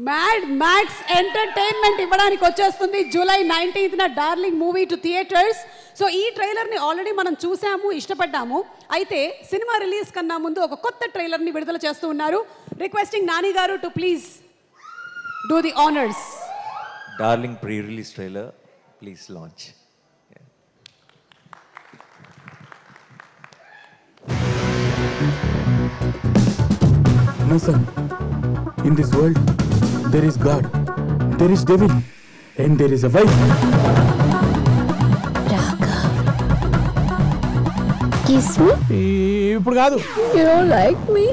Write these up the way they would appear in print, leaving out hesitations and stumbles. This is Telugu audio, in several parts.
మ్యాడ్ మ్యాక్స్ ఎంటర్టైన్మెంట్ ఇవ్వడానికి వచ్చేస్తుంది జూలై 19న Darling movie to theatres. So ఈ ట్రైలర్ని ఆల్రెడీ మనం చూసాము, ఇష్టపడ్డాము. అయితే సినిమా రిలీజ్ కన్నా ముందు ఒక కొత్త ట్రైలర్ని విడుదల చేస్తూ ఉన్నారు. రిక్వెస్టింగ్ నాని గారు to please do the honours. Darling pre release trailer please launch. My son, in this world, there is God, there is devil, and there is a wife. Raghav, kiss me? ఇప్పుడు కాదు. You don't like me?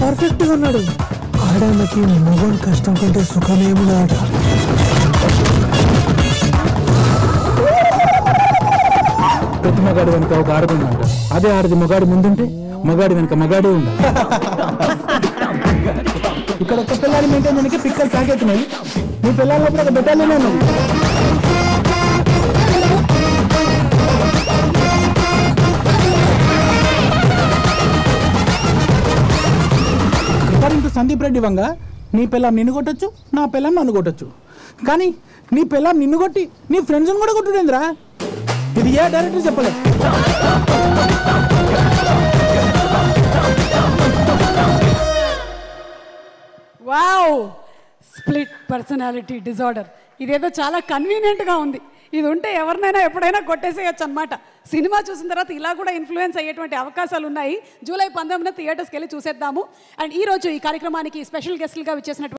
పర్ఫెక్ట్గా ఉన్నాడు. ఆడకి మొగన్ కష్టం కంటే సుఖమేమున్నాడ. ప్రతి మగాడి వెనుక ఒక ఆడది ఉందంట. అదే ఆడది మగాడి ముందుంటే మగాడి వెనుక మగాడే ఉండాలి. ఇక్కడ ఒక పిల్లాడి మెయింటైన్ చేయడానికి పిక్కలు తాకెత్తున్నాయి. మీ పిల్లల లోపల ఒక బెటాలియన్ ఉన్నది. సందీప్ రెడ్డి వంగ నీ పిల్లం నిన్ను కొట్టచ్చు, నా పిల్లం నన్ను కొట్టచ్చు. కానీ నీ పిల్లం నిన్ను కొట్టి నీ ఫ్రెండ్స్ని కూడా కొట్టుడేంద్రా? ఇది ఏ డైరెక్టర్ చెప్పలేదు. Wow, split personality disorder. ఇదేదో చాలా కన్వీనియంట్గా ఉంది. ఇది ఉంటే ఎవరినైనా ఎప్పుడైనా కొట్టేసేయచ్చు అనమాట. సినిమా చూసిన తర్వాత ఇలా కూడా ఇన్ఫ్లుయెన్స్ అయ్యేటువంటి అవకాశాలు ఉన్నాయి. జూలై 19న థియేటర్స్కి వెళ్ళి చూసేద్దాము. అండ్ ఈరోజు ఈ కార్యక్రమానికి స్పెషల్ గెస్ట్లుగా విచ్చేసినటువంటి